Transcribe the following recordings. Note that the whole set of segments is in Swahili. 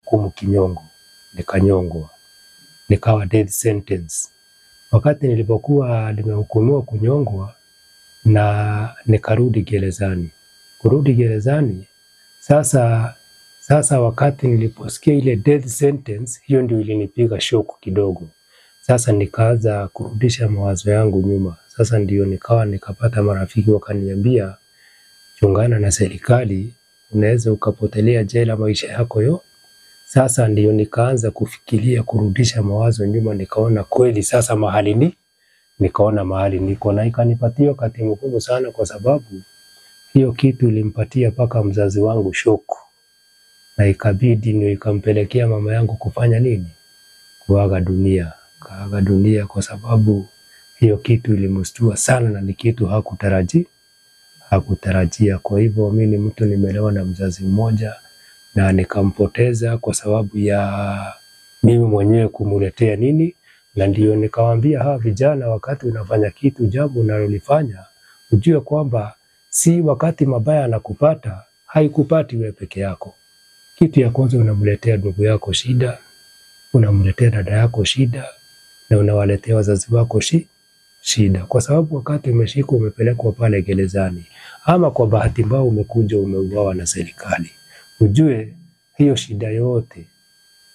nilihukumu kinyongo, nikanyongwa, nikawa death sentence. Wakati nilipokuwa nimehukumiwa kunyongwa na nikarudi gerezani. Kurudi gerezani, sasa wakati niliposikia ile death sentence, hiyo ndio ilinipiga shock kidogo. Sasa nikaanza kurudisha mawazo yangu nyuma. Sasa ndio nikapata marafiki wakaniambia, chungana na serikali, unaweza ukapotelea jela maisha yako yote. Sasa ndio nikaanza kufikiria kurudisha mawazo nyuma, nikaona kweli sasa nikaona mahali niko, na ikanipatia wakati mgumu sana, kwa sababu hiyo kitu ilimpatia paka mzazi wangu shock, na ikabidi ndio ikampelekea mama yangu kufanya nini? Kuaga dunia. Kaaga dunia kwa sababu hiyo kitu ilimstua sana na ni kitu hakutarajia. Kwa hivyo mimi ni mtu nimelewa na mzazi mmoja na nikampoteza kwa sababu ya mimi mwenyewe kumuletea nini. Na ndio nikawaambia hawa vijana, wakati unafanya kitu jambo unalolifanya, ujue kwamba si wakati mabaya anakupata, haikupati wewe peke yako. Kitu ya kwanza unamletea ndugu yako shida, unamletea dada yako shida, na unawaletea wazazi wako shida. Kwa sababu wakati umeshikwa umepelekwa pale gerezani, ama kwa bahati mbaya umekuja umeuawa na serikali, ujue hiyo shida yote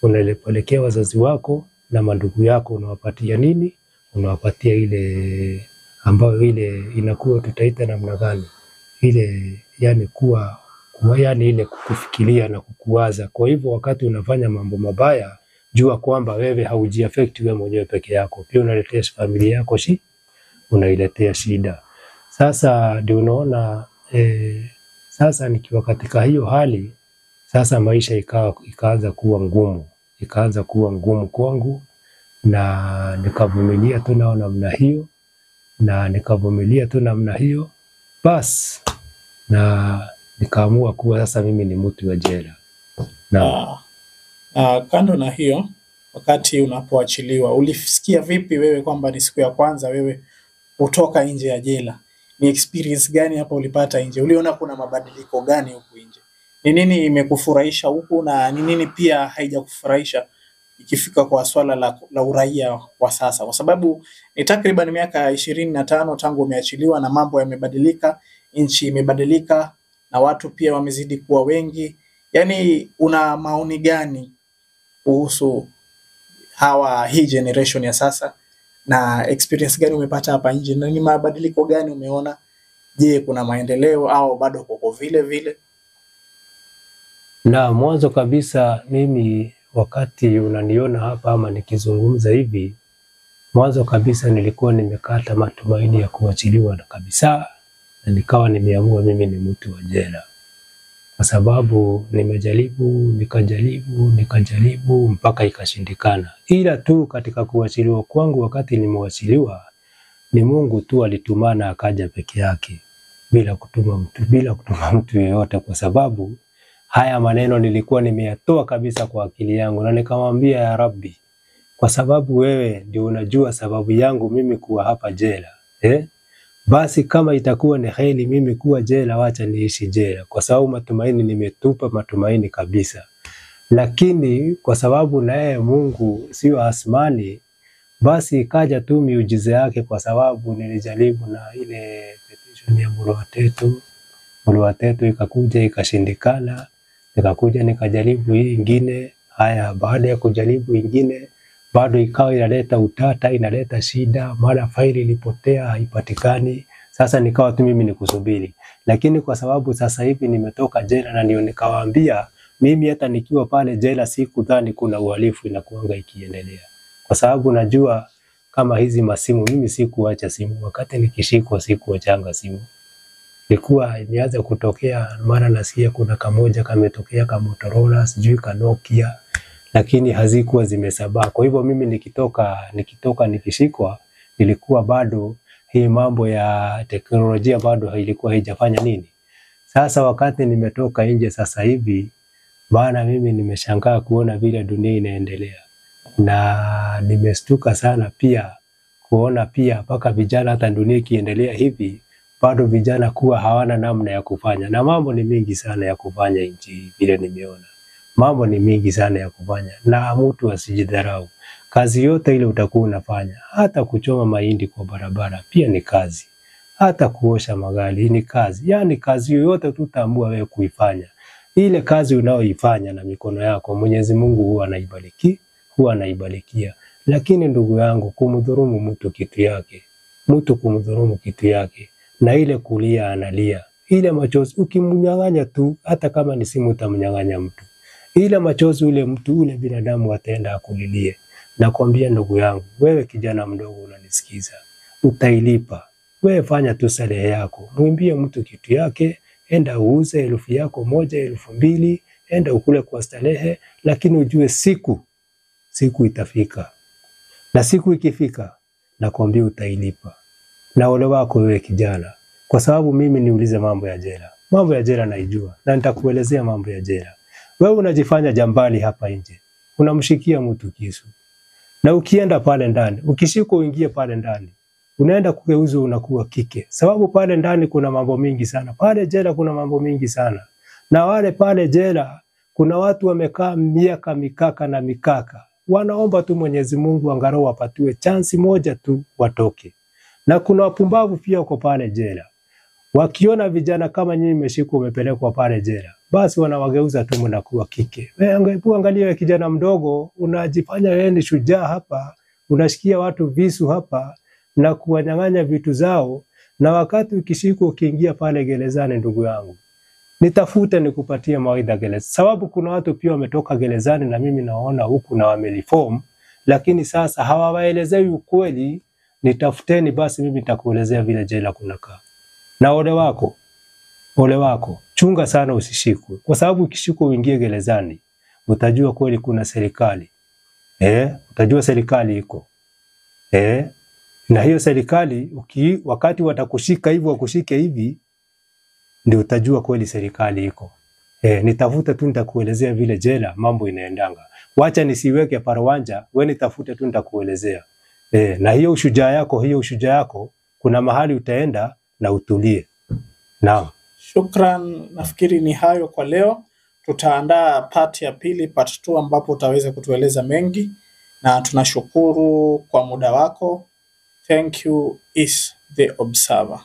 unalepelekea wazazi wako na mandugu yako, unawapatia nini? Unawapatia ile ambayo ile inakuwa tutaita namna gani? Ile yani yani ile kukufikiria na kukuwaza. Kwa hivyo wakati unafanya mambo mabaya, jua kwamba wewe haujiaffect wewe mwenyewe peke yako, pia unaletea familia yako unailetea shida. Sasa ndio unaona sasa nikiwa katika hiyo hali, sasa maisha ikaanza kuwa ngumu. Ikaanza kuwa ngumu kwangu, na nikavumilia tu namna hiyo, bas, na nikaamua kuwa sasa mimi ni mtu wa jela. Kando na hiyo, wakati unapoachiliwa, ulisikia vipi wewe kwamba ni siku ya kwanza wewe kutoka nje ya jela? Ni experience gani hapa ulipata nje? Uliona kuna mabadiliko gani huku nje? Ni nini imekufurahisha huku na ni nini pia haijakufurahisha ikifika kwa swala la uraia wa sasa? Kwa sababu ni takriban miaka 25 tangu umeachiliwa na mambo yamebadilika, nchi imebadilika na watu pia wamezidi kuwa wengi. Yaani una maoni gani kuhusu hii generation ya sasa, na experience gani umepata hapa nje, na ni mabadiliko gani umeona? Je, kuna maendeleo au bado kuko vile vile? Na mwanzo kabisa mimi wakati unaniona hapa ama nikizungumza hivi, mwanzo kabisa nilikuwa nimekata matumaini ya kuachiliwa na kabisa, na nikawa nimeamua mimi ni mtu wa jela. Kwa sababu nikajaribu mpaka ikashindikana. Ila tu katika kuachiliwa kwangu, wakati nimewachiliwa, ni Mungu tu alitumana akaja peke yake, bila kutuma mtu yeyote, kwa sababu haya maneno nilikuwa nimeyatoa kabisa kwa akili yangu, na nikamwambia ya Rabbi, kwa sababu wewe ndio unajua sababu yangu mimi kuwa hapa jela. Basi kama itakuwa ni heri mimi kuwa jela, wacha niishi jela, kwa sababu matumaini nimetupa matumaini kabisa. Lakini kwa sababu naye Mungu sio asmani, basi ikaja tu miujiza yake, kwa sababu nilijaribu na ile petition ya Muluwatetu ikakuja ikashindikana. Nikakuja nikajaribu hii ingine. Haya, baada ya kujaribu ingine, bado ikawa inaleta utata, inaleta shida, mara faili ilipotea haipatikani. Sasa nikawa tu mimi nikusubiri. Lakini kwa sababu sasa hivi nimetoka jela, na ndio nikawaambia mimi hata nikiwa pale jela sikudhani kuna uhalifu inakuanga ikiendelea. Kwa sababu najua kama hizi masimu, mimi sikuacha simu. Wakati nikishikwa sikuachanga simu. Ilikuwa imeanza kutokea, mara nasikia kuna kamoja kametokea ka Motorola, sijui ka Nokia, lakini hazikuwa zimesabaa. Kwa hivyo mimi nikitoka nikishikwa, ilikuwa bado hii mambo ya teknolojia bado hailikuwa haijafanya nini. Sasa wakati nimetoka nje sasa hivi, maana mimi nimeshangaa kuona vile dunia inaendelea, na nimestuka sana pia kuona pia mpaka vijana, hata dunia ikiendelea hivi, bado vijana kuwa hawana namna ya kufanya, na mambo ni mingi sana ya kufanya nchi vile nimeona. Mambo ni mingi sana ya kufanya, na mtu asijidharau. Kazi yote ile utakuwa unafanya, hata kuchoma mahindi kwa barabara pia ni kazi. Hata kuosha magari ni kazi. Yaani kazi yoyote tutaamua wewe kuifanya. Ile kazi unaoifanya na mikono yako, Mwenyezi Mungu huwa anaibarikia. Lakini ndugu yangu, kumdhulumu mtu kitu yake, na ile kulia analia, ile machozi ukimnyang'anya tu, hata kama ni simu utamnyang'anya mtu, ile machozi ule binadamu ataenda akulilie. Nakwambia ndugu yangu, wewe kijana mdogo unanisikiza, utailipa. Wewe fanya tu starehe yako, mwimbie mtu kitu yake, enda uuze 1,000 yako 1, 2,000, enda ukule kwa starehe, lakini ujue siku itafika. Na siku ikifika, nakwambia utailipa. Na ole wako wewe kijana, kwa sababu mimi niulize mambo ya jela. Mambo ya jela naijua, na nitakuelezea mambo ya jela. Wewe unajifanya jambali hapa nje, unamshikia mtu kisu. Na ukienda pale ndani, ukishikwa uingie pale ndani, unaenda kugeuzwa unakuwa kike. Sababu pale ndani kuna mambo mingi sana. Pale jela kuna mambo mingi sana. Na wale pale jela kuna watu wamekaa miaka mikaka. Wanaomba tu Mwenyezi Mungu angalau wapatiwe chansi moja tu watoke. Na kuna wapumbavu pia wako pale jela. Wakiona vijana kama nyinyi mmeshikwa umepelekwa pale jela, basi wanawageuza tu mnakuwa kike. Wewe angalia kijana mdogo, unajifanya wewe ni shujaa hapa, unashikia watu visu hapa na kuwanyang'anya vitu zao, na wakati ukishikwa ukiingia pale gerezani, ndugu yangu, nitafute nikupatie mawaidha gereza. Sababu kuna watu pia wametoka gerezani na mimi naona huku na wameliform, lakini sasa hawawaelezei ukweli. Nitafuteni basi, mimi nitakuelezea vile jela kunakaa. Na ole wako, chunga sana usishikwe. Kwa sababu ukishikwa uingie gerezani, utajua kweli kuna serikali. Utajua serikali iko. Na hiyo serikali, wakati watakushika hivi wakushike hivi, ndio utajua kweli serikali iko. Nitafuta tu nitakuelezea vile jela mambo inaendanga. Wacha nisiweke parawanja, wewe nitafute tu nitakuelezea. Na hiyo ushujaa yako, kuna mahali utaenda na utulie. Naam. Shukran, nafikiri ni hayo kwa leo. Tutaandaa part ya pili, part 2, ambapo utaweza kutueleza mengi, na tunashukuru kwa muda wako. Thank you, is the observer.